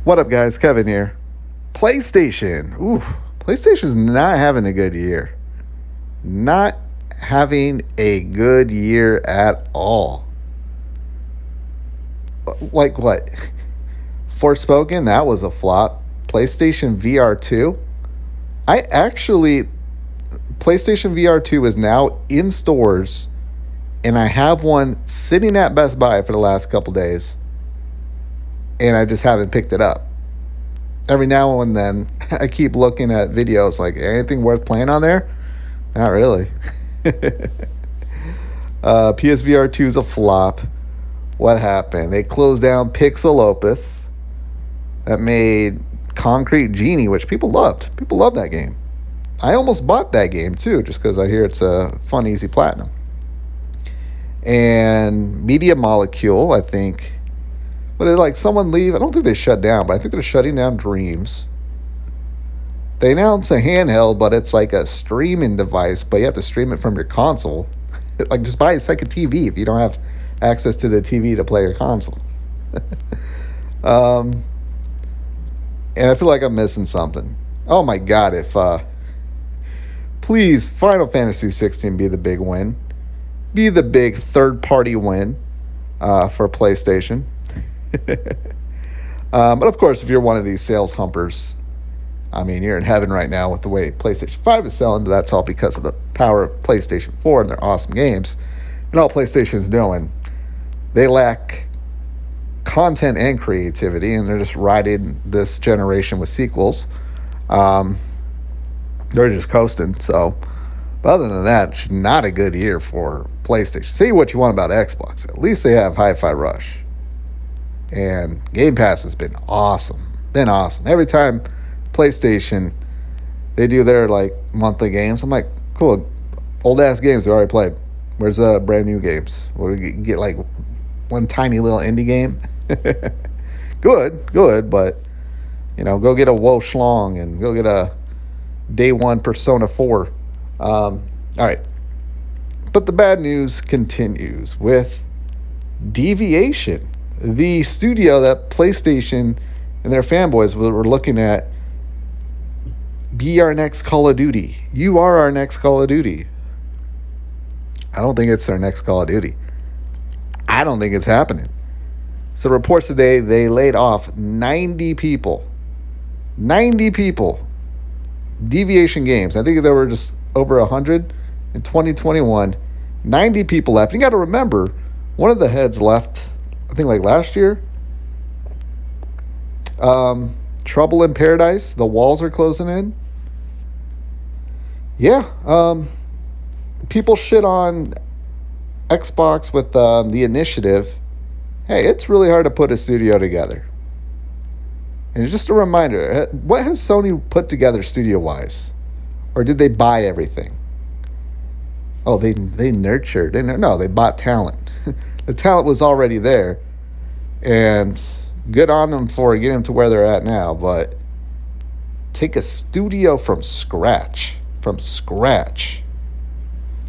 What up, guys? Kevin here. PlayStation. Ooh, PlayStation's not having a good year. Not having a good year at all. Like what? Forspoken, that was a flop. PlayStation VR 2. I actually, PlayStation VR 2 is now in stores, and I have one sitting at Best Buy for the last couple days, and I just haven't picked it up. Every now and then, I keep looking at videos like anything worth playing on there. Not really. PSVR 2 is a flop. What happened? They closed down Pixel Opus that made Concrete Genie, which people loved. People love that game. I almost bought that game too, just because I hear it's a fun, easy platinum. And Media Molecule, I think. But did like someone leave? I don't think they shut down, but I think they're shutting down Dreams. They announced a handheld, but it's like a streaming device, but you have to stream it from your console. Like just buy a second TV if you don't have access to the TV to play your console. And I feel like I'm missing something. Oh my God, if please Final Fantasy 16 be the big win. Be the big third-party win for PlayStation. But of course, if you're one of these sales humpers, I mean, you're in heaven right now with the way PlayStation 5 is selling, but that's all because of the power of PlayStation 4 and their awesome games. And all PlayStation's doing, they lack content and creativity, and they're just riding this generation with sequels. They're just coasting. So, but other than that, it's not a good year for PlayStation. Say what you want about Xbox. At least they have Hi-Fi Rush. And Game Pass has been awesome. Been awesome. Every time PlayStation, they do their like monthly games, I'm like, cool. Old ass games we already played. Where's the brand new games? Where we get like one tiny little indie game. good, but go get a Wo Schlong and go get a Day One Persona 4. All right. But the bad news continues with Deviation, the studio that PlayStation and their fanboys were looking at. Be our next Call of Duty. You are our next Call of Duty. I don't think it's their next Call of Duty. I don't think it's happening. So reports today, they laid off 90 people. 90 people. Deviation Games. I think there were just over 100 in 2021. 90 people left. You got to remember, one of the heads left, I think like last year. Trouble in Paradise. The walls are closing in. Yeah. People shit on Xbox with the initiative. Hey, it's really hard to put a studio together. And just a reminder, what has Sony put together studio-wise? Or did they buy everything? Oh, they nurtured. No, they bought talent. The talent was already there. And good on them for getting them to where they're at now. But take a studio from scratch.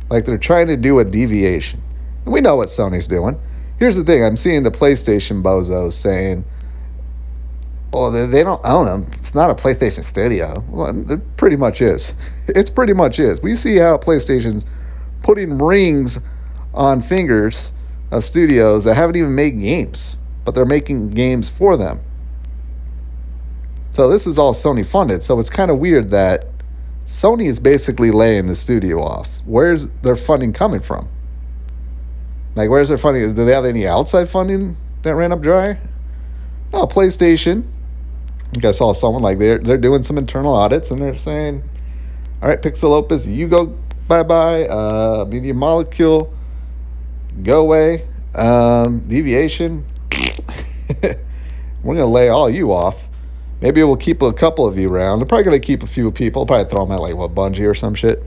Like they're trying to do a Deviation. And we know what Sony's doing. Here's the thing. I'm seeing the PlayStation bozos saying, well, they don't, I don't know, it's not a PlayStation Studio. Well, it pretty much is. It pretty much is. We see how PlayStation's putting rings on fingers of studios that haven't even made games, but they're making games for them. So this is all Sony funded. So it's kind of weird that Sony is basically laying the studio off. Where's their funding coming from? Like, where's their funding? Do they have any outside funding that ran up dry? No, PlayStation. I think I saw someone like they're doing some internal audits and they're saying, all right, Pixel Opus, you go bye-bye. Media Molecule, go away. Deviation, we're going to lay all you off. Maybe we'll keep a couple of you around. They're probably going to keep a few people. Probably throw them at like, Bungie or some shit.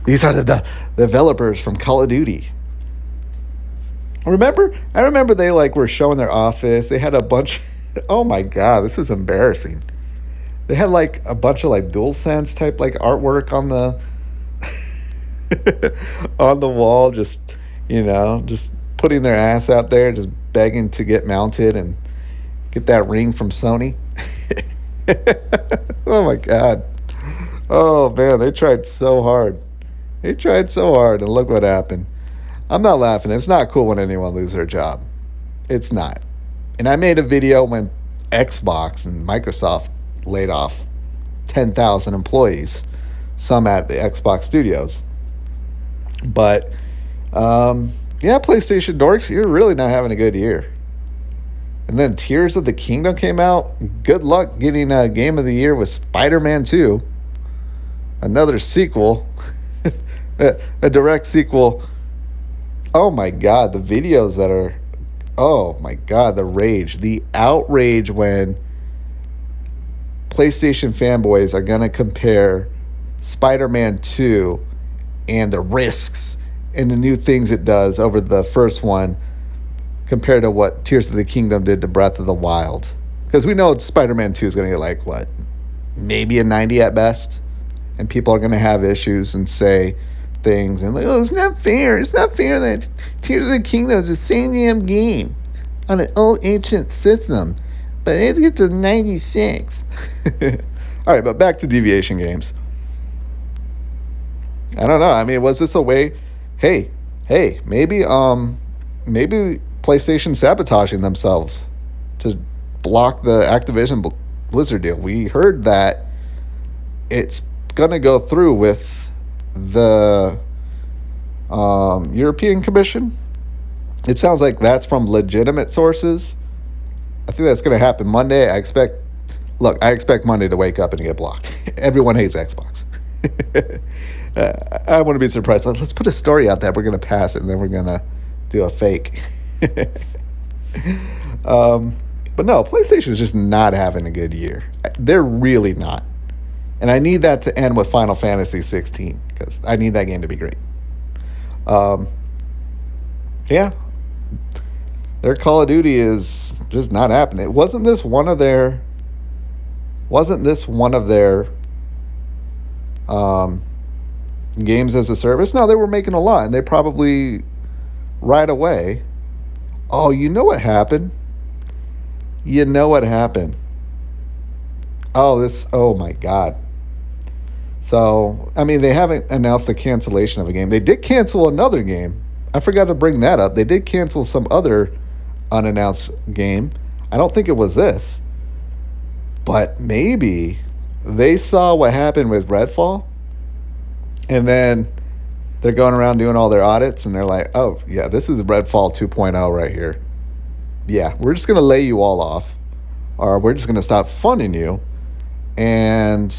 These are the developers from Call of Duty. I remember they like were showing their office. They had a bunch. Oh my God, this is embarrassing. They had like a bunch of like DualSense type like artwork on the on the wall. Just putting their ass out there, just begging to get mounted and get that ring from Sony. Oh my God. Oh man, they tried so hard. They tried so hard, and look what happened. I'm not laughing. It's not cool when anyone loses their job. It's not. And I made a video when Xbox and Microsoft laid off 10,000 employees, some at the Xbox studios. But yeah, PlayStation dorks, you're really not having a good year. And then Tears of the Kingdom came out. Good luck getting a Game of the Year with Spider-Man 2. Another sequel. A direct sequel. Oh my God, the videos that are... Oh my God, the rage. The outrage when PlayStation fanboys are going to compare Spider-Man 2 and the risks and the new things it does over the first one compared to what Tears of the Kingdom did to Breath of the Wild. Because we know Spider-Man 2 is going to get like, what, maybe a 90 at best? And people are going to have issues and say things and like, oh, it's not fair. It's not fair that Tears of the Kingdom is the same damn game on an old ancient system. But it gets a 96. All right, but back to Deviation games. I don't know. I mean, was this a way? Hey, maybe PlayStation sabotaging themselves to block the Activision Blizzard deal. We heard that it's going to go through with the European Commission. It sounds like that's from legitimate sources. I think that's going to happen Monday. I expect Monday to wake up and get blocked. Everyone hates Xbox. I wouldn't be surprised. Let's put a story out that we're going to pass it, and then we're going to do a fake. But no, PlayStation is just not having a good year. They're really not. And I need that to end with Final Fantasy 16 because I need that game to be great. Yeah. Their Call of Duty is just not happening. Wasn't this one of their games as a service? No, they were making a lot, and they probably right away. Oh, you know what happened? Oh my God. So, I mean, they haven't announced the cancellation of a game. They did cancel another game. I forgot to bring that up. They did cancel some other unannounced game. I don't think it was this. But maybe they saw what happened with Redfall, and then they're going around doing all their audits, and they're like, oh, yeah, this is Redfall 2.0 right here. Yeah, we're just going to lay you all off, or we're just going to stop funding you. And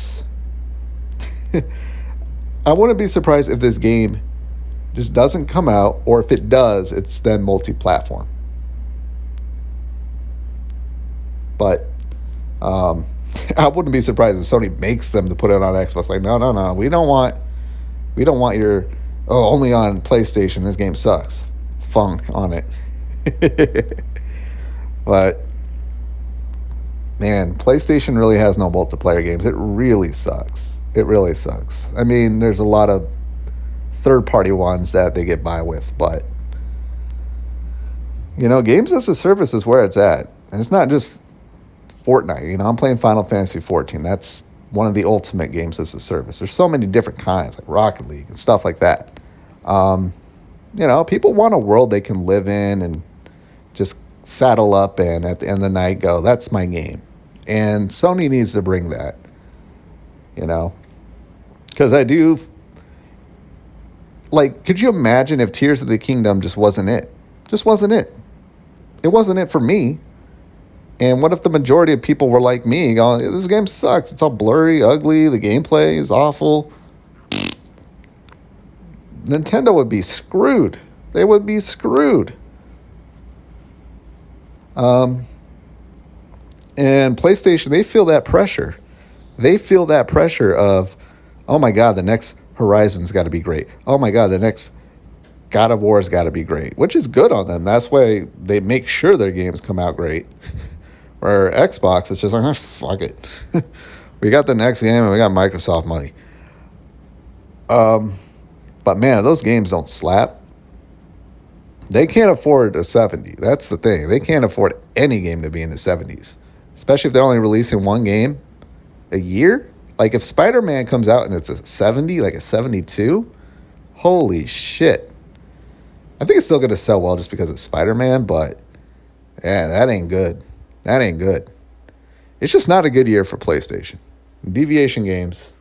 I wouldn't be surprised if this game just doesn't come out, or if it does, it's then multi-platform. But I wouldn't be surprised if Sony makes them to put it on Xbox. Like, no, we don't want your only on PlayStation. This game sucks. Funk on it. But man, PlayStation really has no multiplayer games. It really sucks. I mean, there's a lot of third-party ones that they get by with, but games as a service is where it's at. And it's not just Fortnite. I'm playing Final Fantasy 14. That's one of the ultimate games as a service. There's so many different kinds, like Rocket League and stuff like that. People want a world they can live in and just saddle up and at the end of the night go, that's my game. And Sony needs to bring that, because I do. Like, could you imagine if Tears of the Kingdom just wasn't it? Just wasn't it. It wasn't it for me. And what if the majority of people were like me, going, this game sucks. It's all blurry, ugly. The gameplay is awful. Nintendo would be screwed. They would be screwed. And PlayStation, they feel that pressure. They feel that pressure of, oh my God, the next Horizon's got to be great. Oh my God, the next God of War's got to be great, which is good on them. That's why they make sure their games come out great. Where Xbox, it's just like, fuck it. We got the next game and we got Microsoft money. But man, those games don't slap. They can't afford a 70. That's the thing. They can't afford any game to be in the 70s, especially if they're only releasing one game a year. Like if Spider-Man comes out and it's a 70, like a 72, holy shit. I think it's still going to sell well just because it's Spider-Man, but yeah, that ain't good. That ain't good. It's just not a good year for PlayStation. Deviation games.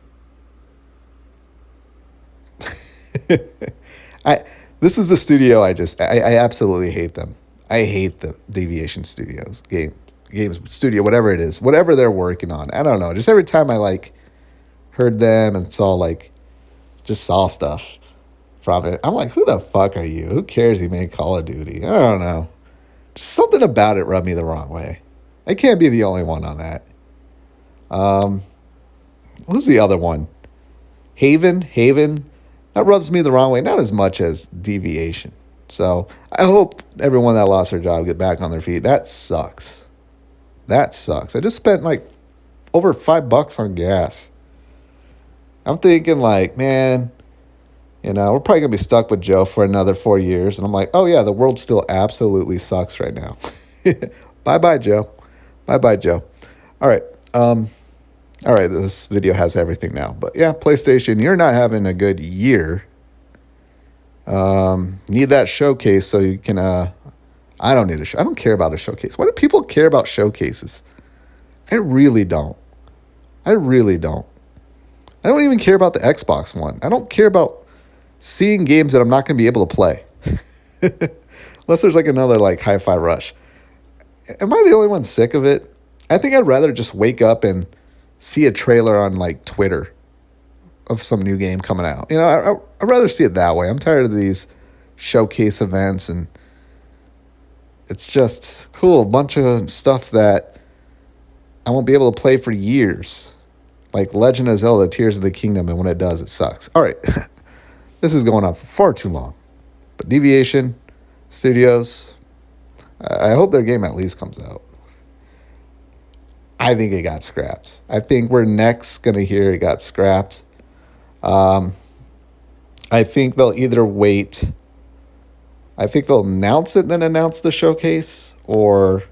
This is the studio I absolutely hate them. I hate the Deviation Studios games studio, whatever it is, whatever they're working on. I don't know. Just every time I like heard them and just saw stuff from it, I'm like, who the fuck are you? Who cares he made Call of Duty? I don't know. Just something about it rubbed me the wrong way. I can't be the only one on that. Who's the other one? Haven. That rubs me the wrong way, not as much as Deviation. So I hope everyone that lost their job get back on their feet. That sucks. I just spent like over $5 on gas. I'm thinking like, man, we're probably going to be stuck with Joe for another 4 years. And I'm like, oh yeah, the world still absolutely sucks right now. Bye-bye, Joe. Bye-bye, Joe. All right. All right, this video has everything now. But yeah, PlayStation, you're not having a good year. Need that showcase so you can... I don't need I don't care about a showcase. Why do people care about showcases? I really don't. I don't even care about the Xbox One. I don't care about seeing games that I'm not going to be able to play. Unless there's like another like Hi-Fi Rush. Am I the only one sick of it? I think I'd rather just wake up and see a trailer on like Twitter of some new game coming out. I'd rather see it that way. I'm tired of these showcase events, and it's just cool. A bunch of stuff that I won't be able to play for years. Like Legend of Zelda Tears of the Kingdom, and when it does, it sucks. All right. This is going on for far too long. But Deviation Studios, I hope their game at least comes out. I think it got scrapped. I think we're next going to hear it got scrapped. I think they'll either wait. I think they'll announce it and then announce the showcase, or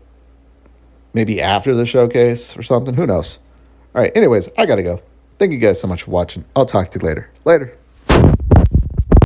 maybe after the showcase or something. Who knows? All right. Anyways, I got to go. Thank you guys so much for watching. I'll talk to you later. Later.